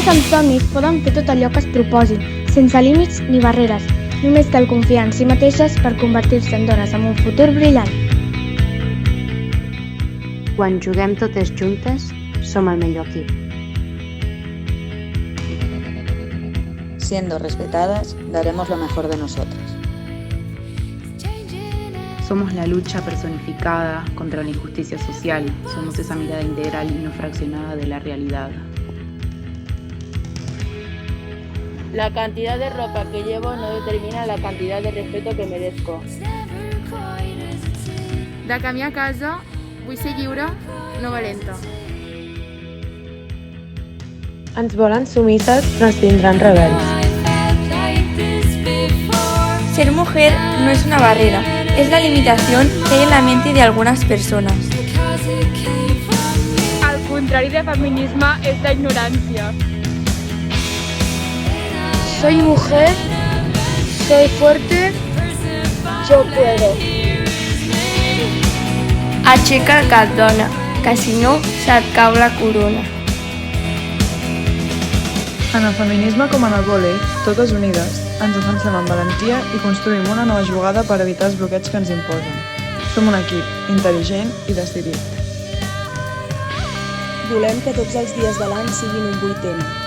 dones amb somnis poden fer tot allò que es proposin, sense límits ni barreres. Només cal confiar en si mateixes per convertir-se en dones amb un futur brillant. Quan juguem totes juntes, som el millor equip. Siendo respetadas, daremos lo mejor de nosotras. Somos la lucha personificada contra la injusticia social. Somos esa mirada integral y no fraccionada de la realidad. La cantidad de ropa que llevo no determina la cantidad de respeto que merezco. De camí a casa, vull ser lliure, no valenta. Ens volen sumises, però ens tindran rebels. Ser mujer no es una barrera, es la limitación que hay en la mente de algunas personas. El contrari de feminisme és la ignorància. Soy mujer, soy fuerte, yo puedo. Aixeca el cap, dona, que si no se't cau la corona. En el feminisme com en el vòlei, totes unides, ens defensem amb valentia i construïm una nova jugada per evitar els bloqueig que ens imposen. Som un equip intel·ligent i decidit. Volem que tots els dies de l'any siguin un 8M.